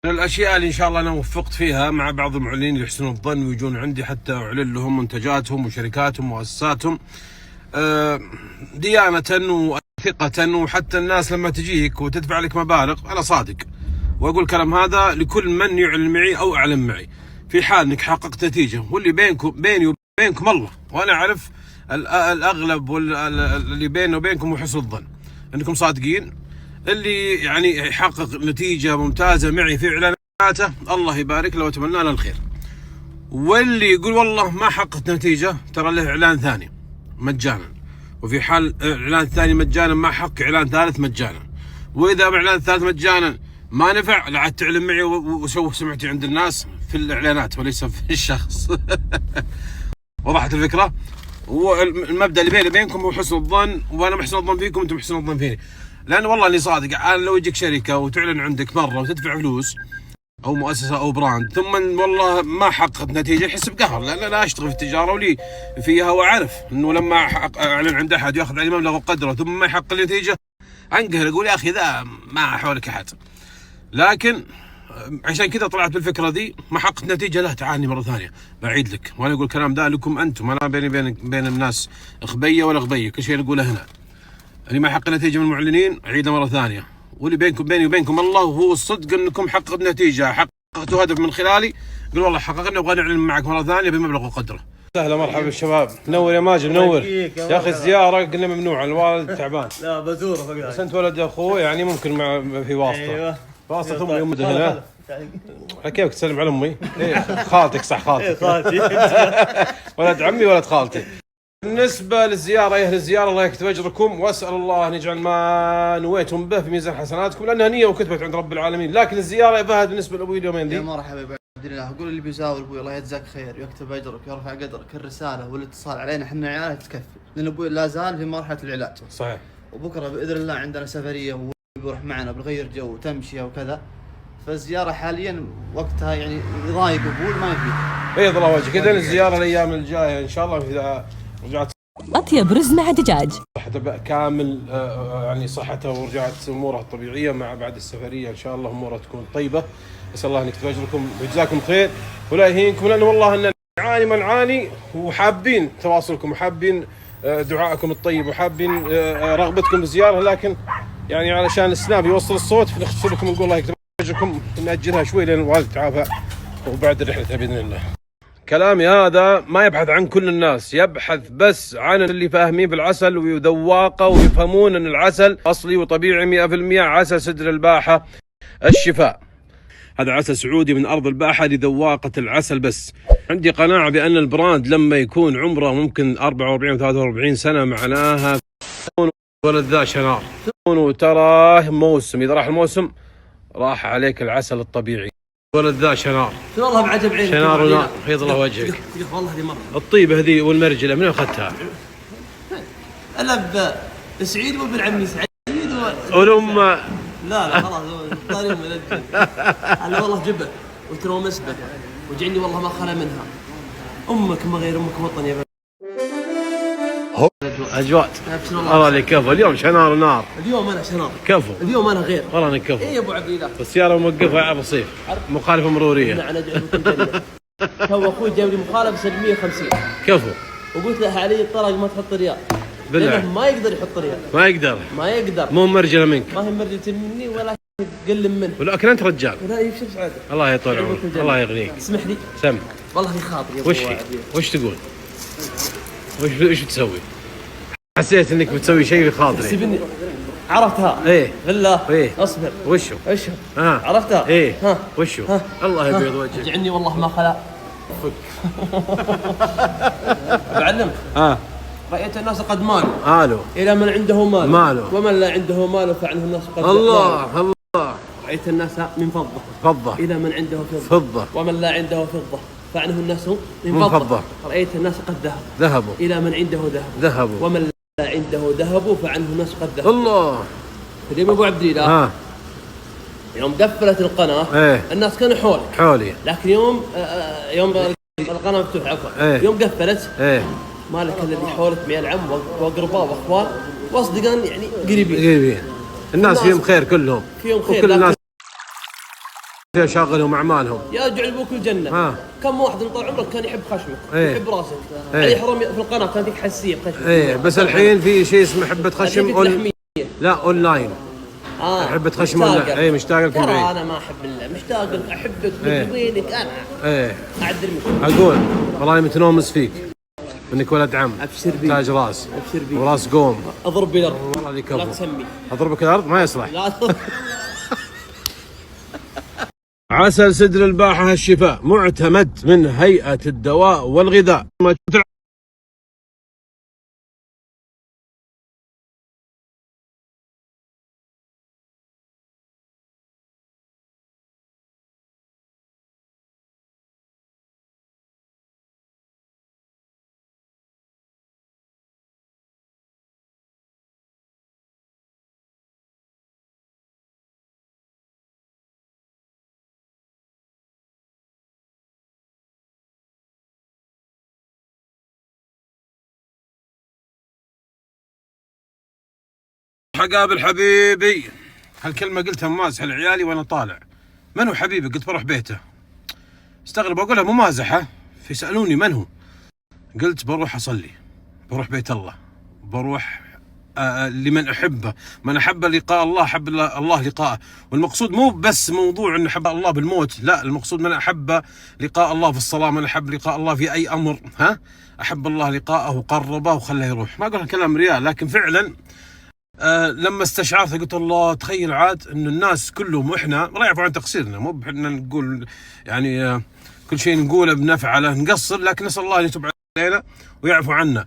من الاشياء اللي ان شاء الله انا وفقت فيها مع بعض المعلنين اللي يحسنون الظن ويجون عندي حتى اعلن لهم منتجاتهم وشركاتهم ومؤسساتهم ديانة وثقة، وحتى الناس لما تجيك وتدفع لك مبالغ انا صادق واقول الكلام هذا لكل من يعلن معي او اعلن معي، في حال انك حققت نتيجة واللي بيني وبينكم الله، وانا اعرف الاغلب واللي بيني وبينكم هو حسن الظن انكم صادقين. اللي يعني يحقق نتيجة ممتازة معي في إعلاناته الله يبارك له وأتمنى له الخير، واللي يقول والله ما حققت نتيجة ترى له إعلان ثاني مجانا، وفي حال إعلان ثاني مجانا ما حق إعلان ثالث مجانا، وإذا إعلان ثالث مجانا ما نفع لا عاد تعلن معي وسوي سمعتي عند الناس في الإعلانات وليس في الشخص. وضحت الفكرة؟ والمبدأ اللي بيني وبينكم هو حسن الظن، وأنا محسن الظن فيكم وأنتم محسن الظن فيني، لأن والله اني صادق. أنا لو يجيك شركة وتعلن عندك مرة وتدفع فلوس أو مؤسسة أو براند ثم والله ما حققت نتيجة يحس بقهر، لأن أنا أشتغل في التجارة ولي فيها وأعرف إنه لما أعلن عند أحد يأخذ علي مبلغ وقدره ثم ما يحقق النتيجة أنقهر أقول يا أخي ذا ما حولك أحد. لكن عشان كذا طلعت بالفكرة ذي، ما حققت نتيجة لا تعاني مرة ثانية بعيد لك، وأنا أقول الكلام ده لكم أنتم، أنا بيني بين الناس خبية ولا غبية، كل شيء نقوله هنا. اللي ما يحقق نتيجة من المعلنين أعيدها مرة ثانية، واللي بيني وبينكم الله وهو الصدق أنكم حققت نتيجة، حققتوا هدف من خلالي، قل والله حققنا وابغى نعلن معك مرة ثانية بمبلغ وقدره. أهلا مرحبا بالشباب، منور يا ماجد منور. يا أخي الزيارة قلنا ممنوعة، الوالد تعبان. لا بزوره فقط. بس أنت ولد أخوه يعني ممكن مع في واسطة. أيوه. واسطة أمي هنا. كيف تسلم على أمي؟ إيه خالتك صح خالتك. خالتي. ولد عمي ولد خالتي. بالنسبة للزيارة أهل الزيارة الله يكتب أجركم، وأسأل الله أن يجعل ما نويتم به في ميزان حسناتكم، لأنها نية وكتبت عند رب العالمين. لكن الزيارة يا فهد بالنسبة لأبوي اليومين ذي. يا مرحبا يا عبد الله، أقول اللي بيزاور أبوي الله يجزاك خير ويكتب أجرك ويرفع قدرك، الرسالة والاتصال علينا احنا عيالها تكفي، لأن أبوي لا زال في مرحلة العلاج. صحيح. وبكرة بإذن الله عندنا سفرية وبيروح معنا بنغير جو وتمشية وكذا، فالزيارة حاليا وقتها يعني يضايق أبوي ما يفيد. بيض الله وجهك، إذن الزيارة الأيام الجاية إن شاء الله إذا رجعت أطيب رز مع دجاج صحته كامل، يعني صحته ورجعت أموره الطبيعية مع بعد السفرية إن شاء الله أموره تكون طيبة. أسأل الله أن يكتب أجركم ويجزاكم خير ولا يهينكم، لأن والله أن نعاني ما نعاني وحابين تواصلكم وحابين دعائكم الطيب وحابين رغبتكم بالزيارة، لكن يعني علشان السناب يوصل الصوت فنختصر لكم نقول الله يكتب أجركم، نأجلها شوي لأن الوالد تعافى وبعد رحلتها بإذن الله. كلامي هذا ما يبحث عن كل الناس، يبحث بس عن اللي فاهمين بالعسل ويذواقه ويفهمون ان العسل اصلي وطبيعي 100%، عسل سدر الباحة الشفاء. هذا عسل سعودي من ارض الباحة لذواقة العسل. بس عندي قناعة بان البراند لما يكون عمره ممكن 44 و 43 سنة معناها ولد ذا شنار، وتراه موسم، اذا راح الموسم راح عليك العسل الطبيعي. ولد ذا شنار والله بعجب عينك شنار ونار بيض الله وجهك. والله هذه مرة الطيبة هذه والمرجلة من اخذتها؟ ألب سعيد وابن عمي سعيد والأم لا خلاص طاري من الجن. أنا والله جبه وترى مسبة وجعني والله ما خلا منها. أمك ما غير أمك وطن يا بني. أجواد الله اللي كفو اليوم شنار ونار. اليوم أنا شنار كفو اليوم أنا غير والله أنا كفو. إيه يا أبو عبد الله السيارة موقفة على الرصيف مخالفة مرورية. أنا أدعو لكم. تو أخوي جاب لي مخالفة 750 كفو، وقلت له علي الطرق ما تحط ريال بالله لأنه ما يقدر يحط ريال، ما يقدر مو مرجلة منك، ما هي مرجلة مني ولا قل منه، ولكن أنت رجال. لا يشوف سعادة الله يطول عمرك الله يغنيك. اسمح لي سم والله في خاطري. وش تقول؟ وش بتسوي؟ حسيت انك بتسوي شيء في خاطري. سيبني عرفتها. ايه بالله ايه اصبر. وشو؟ عرفتها. ايه ها وشو؟ الله يبيض وجهك. اجعني والله ما خلا. بعلمك. رأيت الناس قد مالوا إلى من عنده مال ومن لا عنده مال فعنه الناس قد الله. رأيت الناس من فضة إلى من عنده فضة ومن لا عنده فضة فعنه الناس من فضة. رأيت الناس قد ذهبوا إلى من عنده ذهب ومن لا عنده ذهب فعنه الناس قد ذهب. الله. اليوم أبو عبد الله يوم قفلت القناة الناس كانوا حولي، لكن يوم القناة مفتوحة عفوا يوم قفلت مالك اللي حولك من العم واقرباء واخوان واصدقاء يعني قريبين. الناس فيهم خير كلهم، فيهم خير وكل الناس شاغلهم اعمالهم يا رجع ابوك الجنه. كم واحد من طول عمرك كان يحب خشمك، يحب راسك. علي حرام في القناه كانت حساسيه بخشمك. بس الحين في شيء اسمه حبه خشم لا اونلاين. حبه خشم اي مشتاق لك. ترى انا ما احب الا مشتاق لك، احبك بينك انا. اعدل منك. اقول والله متنومس فيك انك ولد عم. ابشر بي. تاج راس. ابشر بي. وراس قوم. اضرب بالارض. والله لي كفو. لا تسمي. اضربك الارض ما يصلح. لا عسل سدر الباحة الشفاء معتمد من هيئة الدواء والغذاء. قابل حبيبي، هالكلمة قلتها ممازحة لعيالي وانا طالع. من هو حبيبي؟ قلت بروح بيته. استغرب اقولها ممازحة، فيسألوني من هو؟ قلت بروح اصلي، بروح بيت الله، بروح لمن احبه، من احب لقاء الله احب الله لقاءه. والمقصود مو بس موضوع ان احب الله بالموت، لا، المقصود من احب لقاء الله في الصلاة، من احب لقاء الله في اي امر. احب الله لقاءه وقربه وخله يروح. ما اقول كلام ريال، لكن فعلا لما استشعرت قلت الله، تخيل عاد ان الناس كلهم واحنا ما يعرفوا عن تقصيرنا، مو بحنا نقول يعني كل شيء نقوله بنفعله نقصر، لكن نسال الله ان يتوب علينا ويعفو عنا.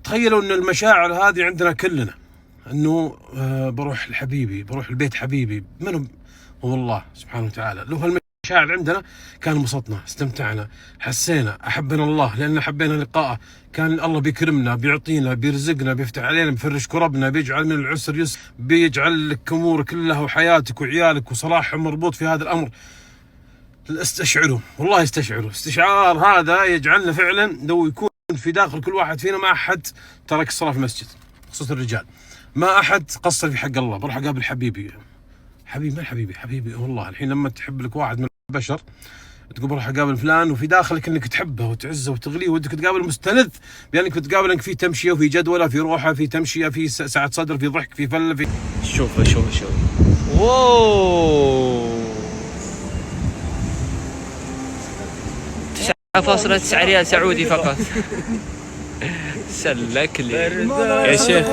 تخيلوا ان المشاعر هذه عندنا كلنا، انه بروح لحبيبي، بروح لبيت حبيبي. من هو الله سبحانه وتعالى. لو هالمشاعر عندنا كان انبسطنا، استمتعنا، حسينا احبنا الله لان حبينا لقاءه. كان الله بيكرمنا، بيعطينا، بيرزقنا، بيفتح علينا، بيفرج كربنا، بيجعل من العسر يسر، بيجعل لك امورك كلها وحياتك وعيالك وصلاحهم مربوط في هذا الامر. استشعروا، والله استشعروا. استشعار هذا يجعلنا فعلا لو يكون في داخل كل واحد فينا ما احد ترك الصلاه في المسجد، خصوصا الرجال، ما احد قصر في حق الله. بروح اقابل حبيبي. حبيبي من حبيبي؟ حبيبي والله. الحين لما تحب لك واحد من البشر تقول بروح اقابل فلان، وفي داخلك انك تحبه وتعزه وتغليه، ودك تقابل مستلذ بانك تقابل انك في تمشيه وفي جدوله، في روحه، في تمشيه، في سعه صدر، في ضحك، في فله، في شوف واو 9.9 ريال سعودي فقط. سلك لي يا شيخ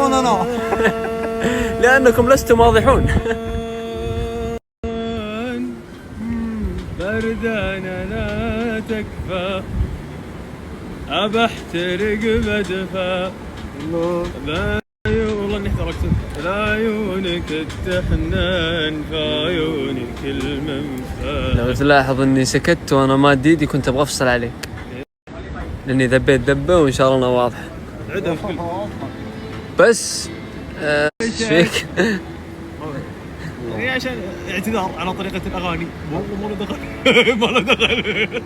لأنكم لستم واضحون. بردانة لا تكفى، أبحترق بدفى، والله اني احترقت. لعيونك التحنان في عيونك المنفى. لو تلاحظ اني سكت وانا ماد ايدي كنت ابغى افصل عليك لاني ذبيت ذبه وان شاء الله انها واضحه. بس ايش فيك؟ عشان اعتذار على طريقة الأغاني. والله ما له دخل. ما له دخل.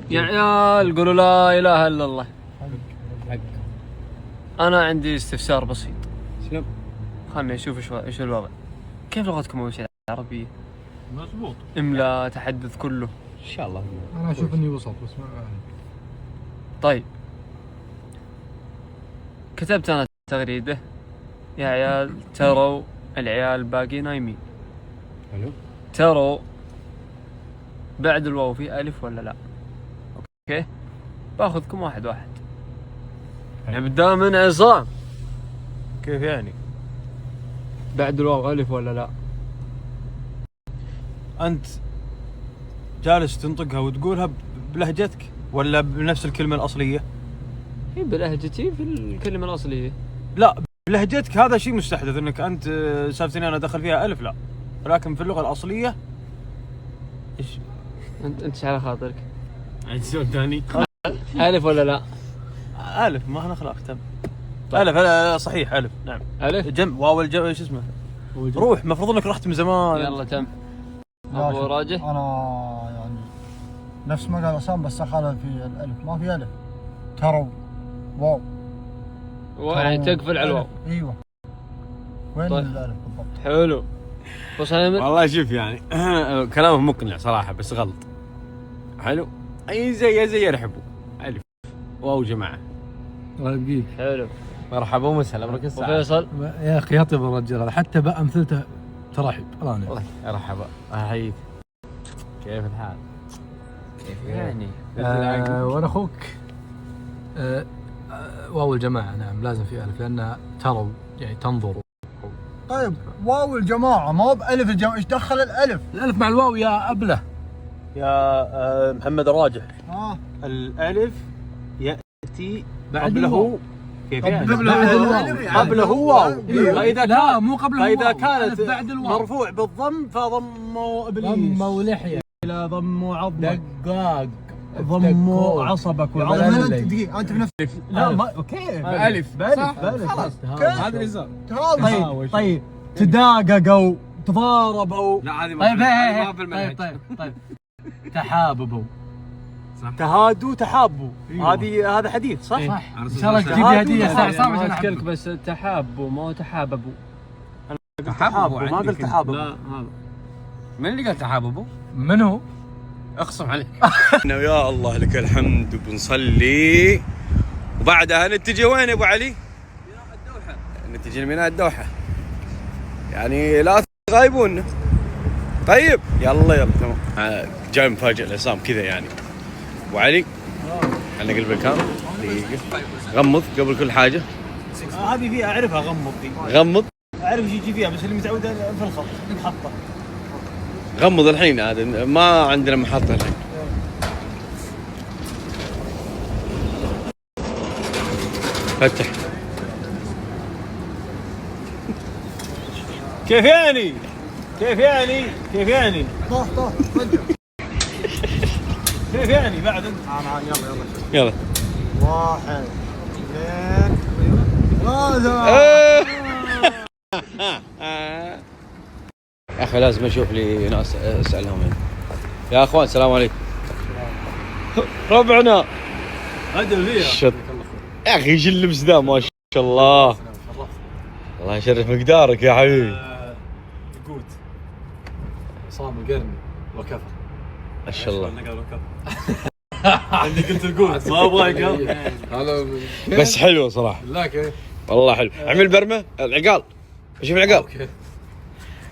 يا عيال قولوا لا إله إلا الله. أنا عندي استفسار بسيط. خلني أشوف إيش الوضع. كيف لغتكم أول شيء العربية؟ مضبوط. إملاء، تحدث، كله. إن شاء الله. أنا أشوف إني وسط بس ما. طيب. كتبت أنا تغريدة. يا عيال تروا العيال باقي نايمين. حلو. تروا بعد الواو في ألف ولا لا؟ أوكي؟ باخذكم واحد واحد. نبدأ من عصام. كيف يعني؟ بعد الواو ألف ولا لا؟ أنت جالس تنطقها وتقولها بلهجتك ولا بنفس الكلمة الأصلية؟ هي بلهجتي في الكلمة الأصلية. لا بلهجتك هذا شيء مستحدث، انك انت سالفتني انا دخل فيها الف، لا، ولكن في اللغه الاصليه ايش؟ انت على خاطرك عندي سؤال ثاني. الف ولا لا؟ الف، ما هنا خلاف تم. طيب. الف صحيح، الف نعم. الف جم واو الجو ايش اسمه؟ روح، مفروض انك رحت من زمان. يلا تم. ابو راجح. انا يعني نفس ما قال عصام بس اخذها في الالف، ما في الف. تروا واو يعني تقفل على الواو. ايوه. وين طيب. الالف بالضبط؟ حلو. بص انا والله شوف يعني كلامه مقنع صراحه بس غلط. حلو. اي زي يرحبوا الف واو جماعه. رقيق. حلو. مرحبا ومسهلا امرك الساعه. وفيصل يا اخي يطيب الرجال هذا حتى بامثلته ترحب. الله مرحبا احييك. كيف الحال؟ كيف يعني؟ وانا اخوك واو الجماعه. نعم لازم في الف لان تروا يعني تنظروا. طيب واو الجماعة ما هو بألف الجماعة، ايش دخل الألف؟ الالف مع الواو يا ابله. يا محمد راجح الألف ياتي قبله كيف يعني؟ قبله واو. فاذا لا مو قبله فاذا واو. كانت بعد الواو مرفوع بالضم فضموا ابليس. ضموا لحيه الى ضموا عظمك دقاق ضموا عصبك دقيقة أنت بنفس لا ما كيف ألف. بألف خلاص هذا اللي صار. طيب تداققوا تضاربوا. لا هذه طيب ما في المنهج. طيب تحاببوا. تهادوا تحابوا. هذا حديث صح؟ ان شاء الله تجيب لي هديه الساعه عصام عشان اشكلك بس تحابوا ما هو تحاببوا. تحابوا ما قلت تحابوا. لا هذا من اللي قال تحاببوا؟ من هو؟ اخصم عليك. يا الله لك الحمد وبنصلي وبعدها نتجه وين يا ابو علي؟ ميناء الدوحه. نتجه لميناء الدوحه يعني لا تغايبونا. طيب يلا تمام. جاي مفاجئ العصام كذا يعني. ابو علي خلنا نقلب الكاميرا دقيقه. غمض قبل كل حاجه. هذه فيها اعرفها غمض دي. غمض. اعرف ايش يجي فيها بس اللي متعود في الخط محطه. غمض الحين هذا ما عندنا محطه الحين. فتح. كيف يعني؟ كيف يعني؟ كيف يعني؟ طاح كيف يعني بعد انت؟ يلا. 1 2 3. يا اخي لازم اشوف لي ناس اسالهم هنا. يا اخوان السلام عليكم. ربعنا هدل فيها. شط. يا اخي ايش اللبس ذا ما شاء الله. الله يشرف مقدارك يا حبيبي. قوت صام القرني وكفى. ما شاء الله. اللي قلت القوت ما ابغى يقل. هذا بس حلو صراحه. لا كيف؟ والله حلو. عمل برمه العقال. اشوف العقال. اوكي.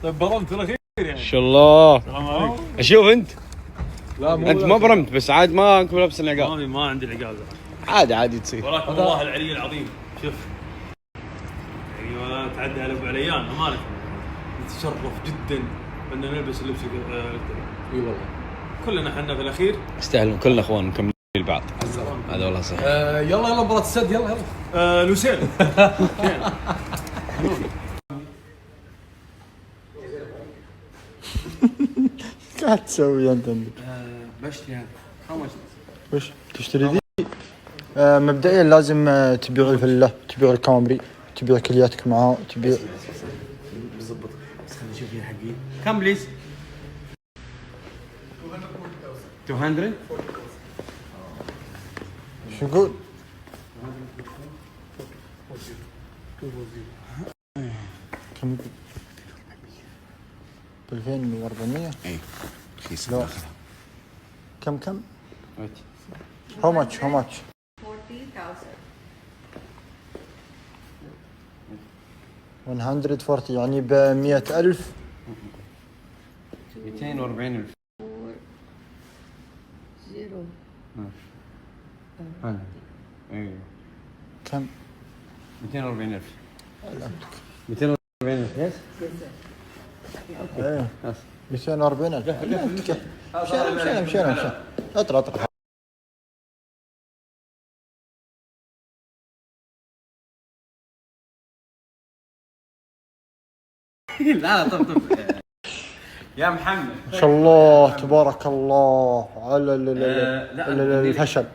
طيب برمت الاخير ما يعني. شاء الله. السلام عليكم. اشوف انت. لا مو انت ما برمت بس عاد ما انكم لابس العقال. ما عندي العقال. عادي تصير. ولكن والله العلي العظيم شوف يعني ولا تعدى على ابو عليان امانه نتشرف جدا ان نلبس اللبس اي والله. كلنا احنا في الاخير يستاهلون كلنا اخوان مكملين البعض. هذا والله صح. يلا مباراة السد يلا. لوسيل. قاعد تسوي أنت عندك؟ بشتري هذا. وش تشتري ذي؟ مبدئيا لازم تبيع الفلة، تبيع الكامري، تبيع كلياتك معاه، تبيع. بالضبط. بس خلينا نشوف هي حقين كم بليز؟ 200. شو يقول؟ كم؟ 2400. اي رخيص. لا. كم؟ How much? 40,000. 140 يعني ب 100,000. 240,000. 0. ايوه كم؟ 240,000. 240,000 يس. ايه 240,000. مشينا اطلع. لا طب يا محمد ما شاء الله تبارك الله على الفشل.